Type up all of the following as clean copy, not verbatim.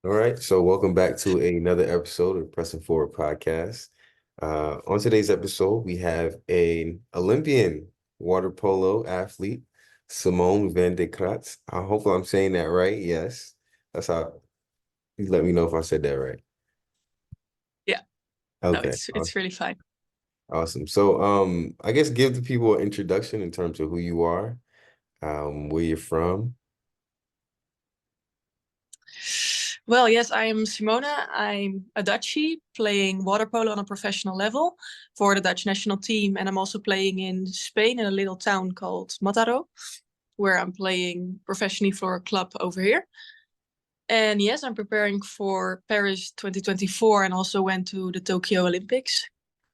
All right, so welcome back to another episode of Pressing Forward Podcast. On today's episode, we have an Olympian water polo athlete, Simone van de Kraats. I hope I'm saying that right. Yes, that's how. You let me know if I said that right. Yeah, no, Okay, it's really fine. awesome. So, I guess give the people an introduction in terms of who you are, where you're from. Well, yes, I am Simone. I'm a Dutchie playing water polo on a professional level for the Dutch national team, and I'm also playing in Spain in a little town called Mataro, where I'm playing professionally for a club over here. And yes, I'm preparing for Paris 2024 and also went to the Tokyo Olympics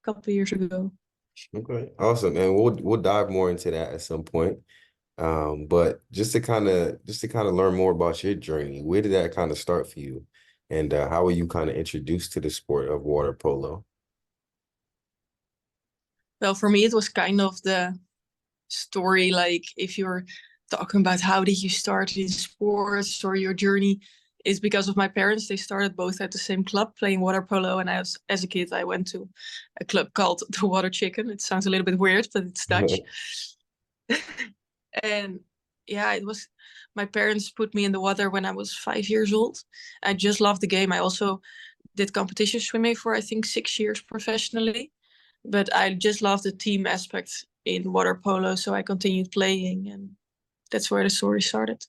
a couple of years ago. Okay, awesome, and we'll dive more into that at some point. But just to kind of learn more about your journey, where did that kind of start for you? And how were you kind of introduced to the sport of water polo? Well, for me, it was kind of the story like if you're talking about how did you start in sports or your journey is because of my parents. They started both at the same club playing water polo, and as a kid I went to a club called the Water Chicken. It sounds a little bit weird, but it's Dutch. And yeah, it was my parents put me in the water when I was 5 years old. I just loved the game. I also did competition swimming for I think 6 years professionally, but I just love the team aspect in water polo, so I continued playing, and that's where the story started.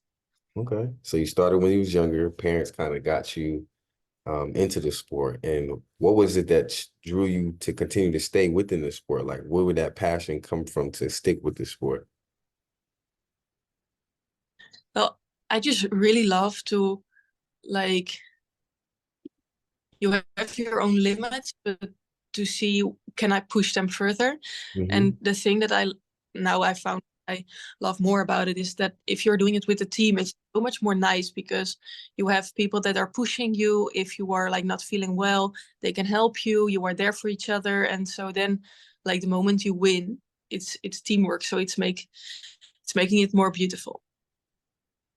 Okay, so you started when you was younger. Parents kind of got you into the sport, and what was it that drew you to continue to stay within the sport? Like, where would that passion come from to stick with the sport? Well, I just really love to like you have your own limits, but to see can I push them further. Hmm. And the thing that I found I love more about it is that if you're doing it with a team, it's so much more nice because you have people that are pushing you. If you are like not feeling well, they can help you. You are there for each other, and so then like the moment you win, it's teamwork. So it's making it more beautiful.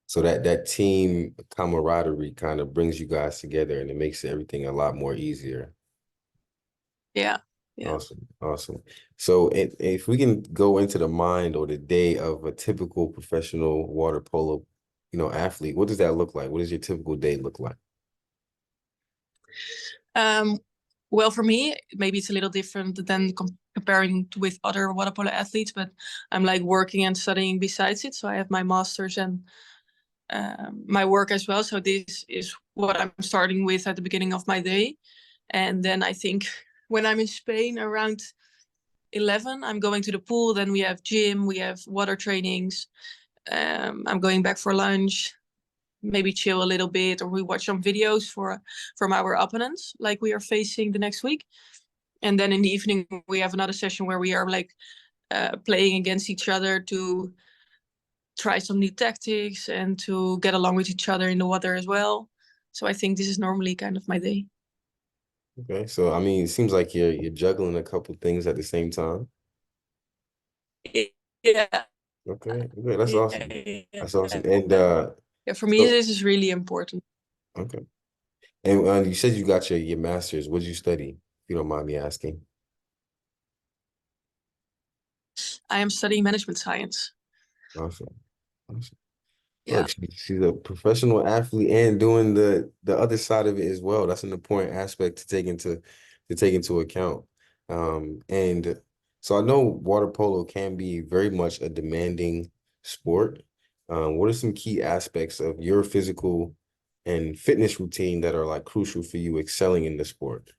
So that team camaraderie kind of brings you guys together, and it makes everything a lot more easier. Yeah, yeah. Awesome, awesome. So if we can go into the mind or the day of a typical professional water polo, athlete, what does that look like? What does your typical day look like? Um, well, for me, maybe it's a little different than comparing with other water polo athletes, but I'm like working and studying besides it. So I have my master's and my work as well. So this is what I'm starting with at the beginning of my day. And then I think when I'm in Spain around 11, I'm going to the pool. Then we have gym, we have water trainings. I'm going back for lunch, maybe chill a little bit, or we watch some videos from our opponents, like we are facing the next week. And then in the evening, we have another session where we are like playing against each other to try some new tactics and to get along with each other in the water as well. So I think this is normally kind of my day. Okay, so I mean, it seems like you're juggling a couple things at the same time. Yeah, Okay, okay, that's awesome. yeah, That's awesome. And yeah. Yeah, for me, so this is really important. okay, and you said you got your master's. What did you study? If you don't mind me asking. I am studying management science. Awesome. Awesome. Yeah. Look, she's a professional athlete and doing the other side of it as well. That's an important aspect to take into account. And so I know water polo can be very much a demanding sport. What are some key aspects of your physical and fitness routine that are like crucial for you excelling in the sport?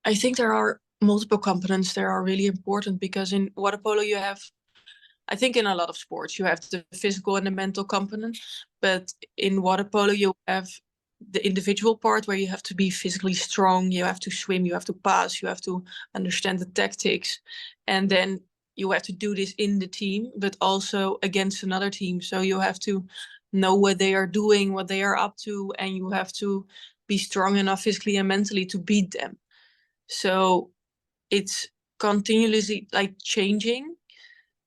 I think there are multiple components that are really important because in water polo you have, I think in a lot of sports you have the physical and the mental component, but in water polo you have the individual part where you have to be physically strong, you have to swim, you have to pass, you have to understand the tactics, and then you have to do this in the team, but also against another team. So you have to know what they are doing, what they are up to, and you have to be strong enough physically and mentally to beat them. So it's continuously like changing,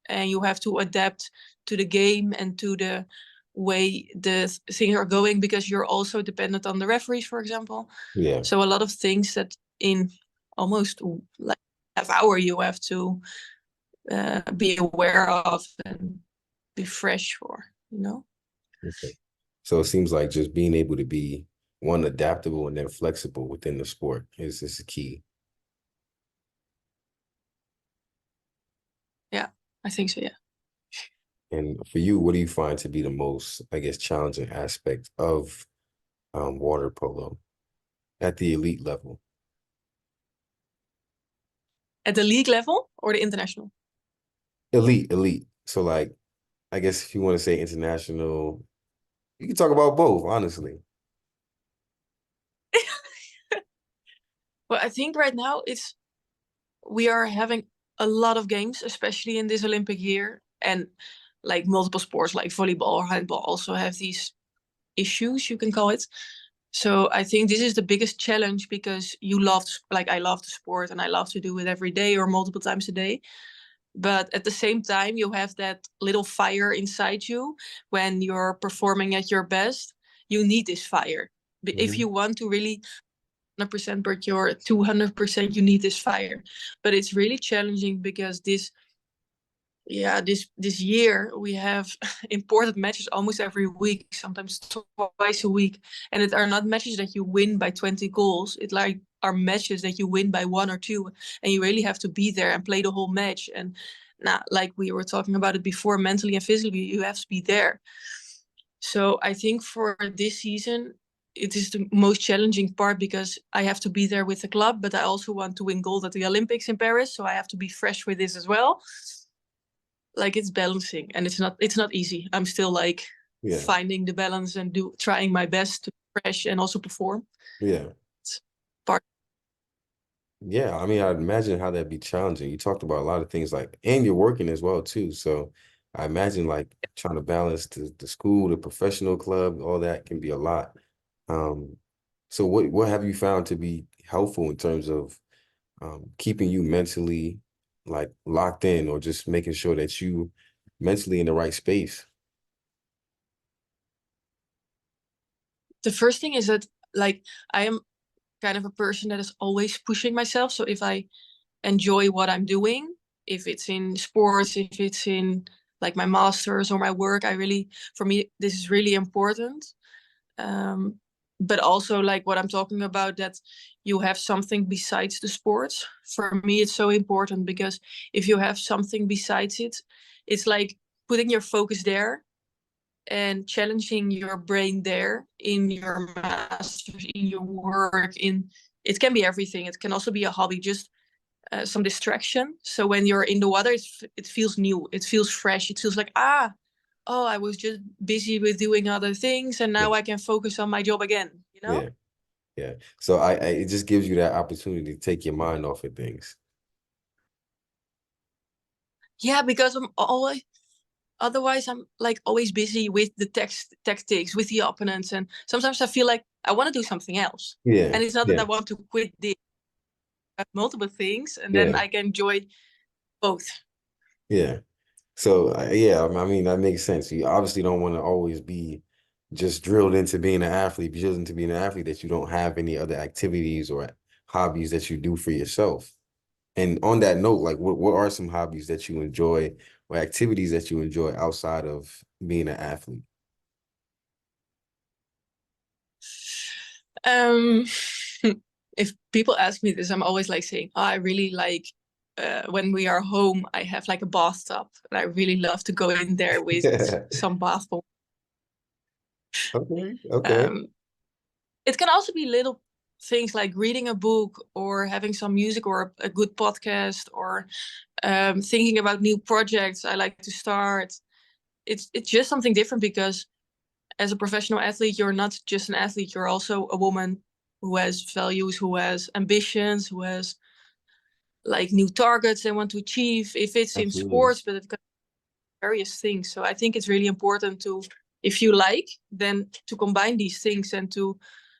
and you have to adapt to the game and to the way the things are going, because you're also dependent on the referees, for example. Yeah. So a lot of things that in almost like half hour you have to be aware of and be fresh for, you know? Okay. So it seems like just being able to be one adaptable and then flexible within the sport is key. Yeah, I think so, yeah. And for you, what do you find to be the most, I guess, challenging aspect of water polo at the elite level? At the league level or the international? Elite, elite. So like, I guess if you want to say international, you can talk about both, honestly. Well, I think right now we are having a lot of games, especially in this Olympic year, and like multiple sports like volleyball or handball also have these issues, you can call it. So I think this is the biggest challenge, because like I love the sport and I love to do it every day or multiple times a day. But at the same time, you have that little fire inside you when you're performing at your best. You need this fire. If Mhm. you want to really 100%, but you're 200%, you need this fire. But it's really challenging because this year we have important matches almost every week, sometimes twice a week, and it are not matches that you win by 20 goals. It like are matches that you win by one or two, and you really have to be there and play the whole match. And now, like we were talking about it before, mentally and physically you have to be there. So I think for this season it is the most challenging part, because I have to be there with the club, but I also want to win gold at the Olympics in Paris, so I have to be fresh with this as well. Like it's balancing, and it's not easy. I'm still like Yeah, finding the balance and trying my best to fresh and also perform. yeah. It's part. Yeah, I mean, I'd imagine how that'd be challenging. You talked about a lot of things like, and you're working as well too. So I imagine like trying to balance the school, the professional club, all that can be a lot. Um, so what have you found to be helpful in terms of keeping you mentally like locked in, or just making sure that you mentally in the right space? The first thing is that, like, I am kind of a person that is always pushing myself. So if I enjoy what I'm doing, if it's in sports, if it's in like my masters or my work, for me this is really important. um, but also like what I'm talking about, that you have something besides the sports. For me it's so important, because if you have something besides it, it's like putting your focus there and challenging your brain there in your masters, in your work, in it can be everything. It can also be a hobby, just some distraction. So when you're in the water, it feels new, it feels fresh, it feels like, oh, I was just busy with doing other things, and Yeah, now I can focus on my job again, you know? yeah, yeah. So I it just gives you that opportunity to take your mind off of things. Yeah, because otherwise I'm like always busy with the tactics, with the opponents. And sometimes I feel like I want to do something else. Yeah, And it's not that I yeah, want to quit multiple things, and then yeah, I can enjoy both. yeah. So yeah, I mean that makes sense. You obviously don't want to always be just drilled into being an athlete, drilled into being an athlete that you don't have any other activities or hobbies that you do for yourself. And on that note, like what are some hobbies that you enjoy or activities that you enjoy outside of being an athlete? Um, if people ask me this, I'm always like saying, oh, I really like when we are home, I have like a bathtub, and I really love to go in there with some bath bomb. Okay, okay. Um, it can also be little things like reading a book or having some music or a good podcast, or thinking about new projects I like to start. It's just something different, because as a professional athlete, you're not just an athlete, you're also a woman who has values, who has ambitions, who has like new targets they want to achieve. If it's in Absolutely. sports, but it can be various things. So I think it's really important to, if you like, then to combine these things and to,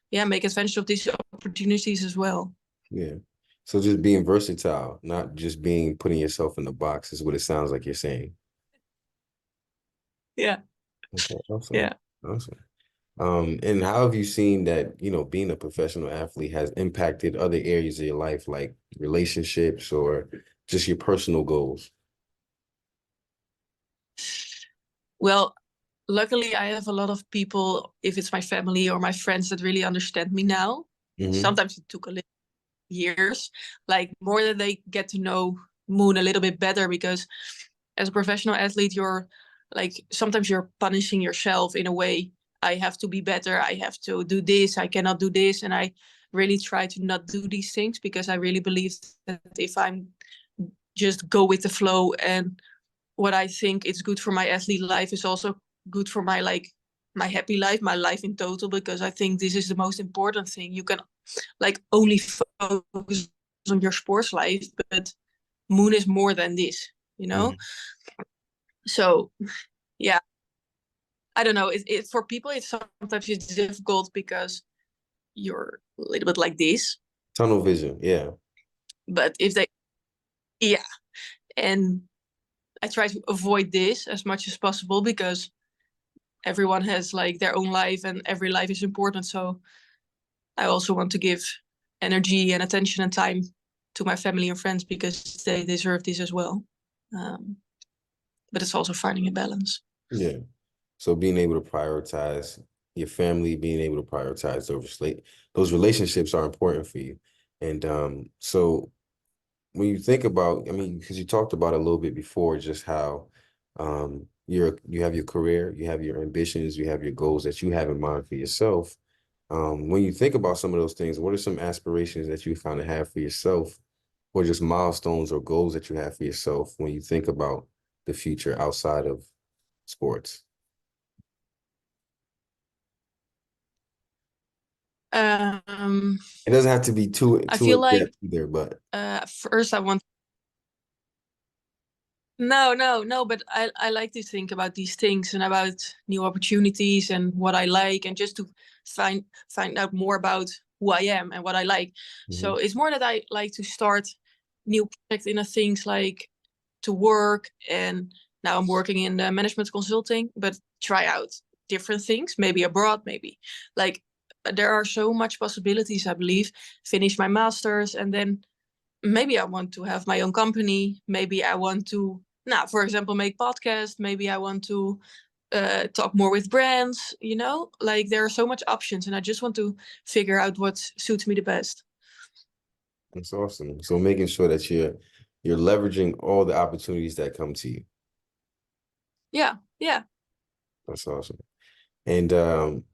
yeah, make advantage of these opportunities as well. Yeah. So just being versatile, not just putting yourself in the box is what it sounds like you're saying. Yeah. Okay, awesome. Yeah. Awesome. And how have you seen that, being a professional athlete has impacted other areas of your life, like relationships or just your personal goals? Well, luckily I have a lot of people, if it's my family or my friends, that really understand me now. Hmm. Sometimes it took a little years, like more that they get to know Moon a little bit better, because as a professional athlete, you're like sometimes you're punishing yourself in a way. I have to be better. I have to do this. I cannot do this. And I really try to not do these things, because I really believe that if I'm just go with the flow, and what I think is good for my athlete life is also good for my my happy life, my life in total, because I think this is the most important thing. You can like only focus on your sports life, but Moon is more than this, you know? Hmm. So yeah, I don't know. It for people, it's sometimes it's difficult because you're a little bit like this. Tunnel vision. Yeah. But if they, yeah, and I try to avoid this as much as possible, because everyone has like their own life and every life is important. So I also want to give energy and attention and time to my family and friends, because they deserve this as well. Um, but it's also finding a balance. Yeah. So being able to prioritize your family, being able to prioritize those relationships are important for you. And so when you think about, I mean, because you talked about a little bit before, just how you have your career, you have your ambitions, you have your goals that you have in mind for yourself. When you think about some of those things, what are some aspirations that you kind of have for yourself, or just milestones or goals that you have for yourself when you think about the future outside of sports? Um, It doesn't have to be I too feel in like depth either, but first I want. No, no, no, but I like to think about these things and about new opportunities and what I like, and just to find out more about who I am and what I like. mhm. So it's more that I like to start new projects in a things like to work, and now I'm working in the management consulting, but try out different things, maybe abroad, maybe like there are so much possibilities, I believe. Finish my masters, and then maybe I want to have my own company. Maybe I want to, now, for example, make podcasts. Maybe I want to talk more with brands. Like there are so much options, and I just want to figure out what suits me the best. That's awesome. So making sure that you're leveraging all the opportunities that come to you. Yeah, yeah. That's awesome. And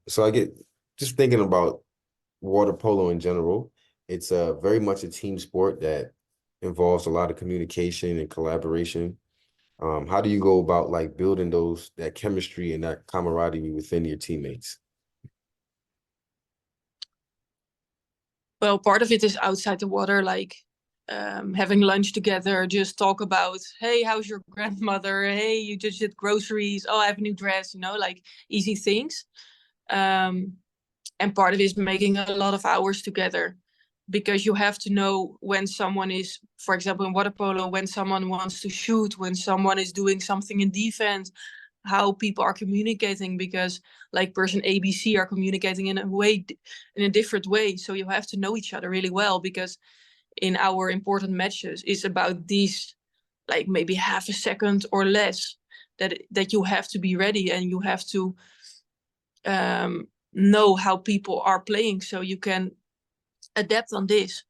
so I get just thinking about water polo in general. It's very much a team sport that involves a lot of communication and collaboration. How do you go about like building that chemistry and that camaraderie within your teammates? Well, part of it is outside the water, like having lunch together, just talk about, hey, how's your grandmother? Hey, you just did groceries. Oh, I have a new dress, like easy things. Um, and part of it is making a lot of hours together, because you have to know when someone is, for example, in water polo, when someone wants to shoot, when someone is doing something in defense, how people are communicating, because like person ABC are communicating in a different way. So you have to know each other really well, because in our important matches it's about these, like maybe half a second or less, that you have to be ready, and you have to know how people are playing, so you can adapt on this.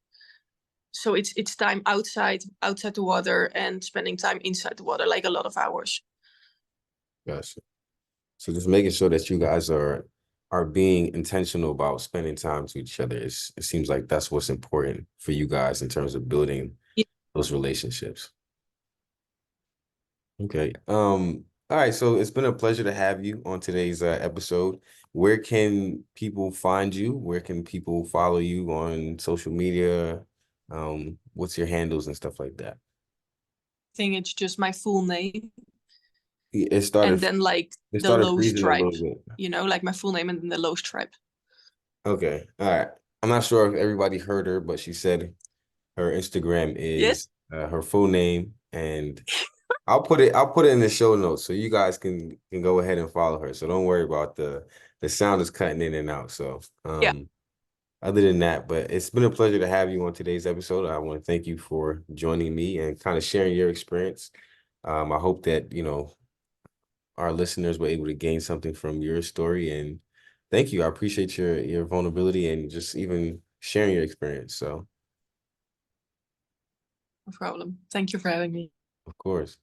So it's time outside the water, and spending time inside the water, like a lot of hours. Gotcha. So just making sure that you guys are being intentional about spending time to each other. It seems like that's what's important for you guys in terms of building Yeah. those relationships. Okay. All right. So it's been a pleasure to have you on today's episode. Where can people find you? Where can people follow you on social media? What's your handles and stuff like that? I think it's just my full name, It and started then like it the started low freezing a stripe, little bit. like my full name and then the low stripe. Okay. All right. I'm not sure if everybody heard her, but she said her Instagram Yes. is her full name and I'll put it in the show notes so you guys can go ahead and follow her. So don't worry about the sound is cutting in and out. So Yeah, other than that, but it's been a pleasure to have you on today's episode. I want to thank you for joining me and kind of sharing your experience. I hope that, our listeners were able to gain something from your story. And thank you. I appreciate your vulnerability and just even sharing your experience. So, no problem. Thank you for having me. of course.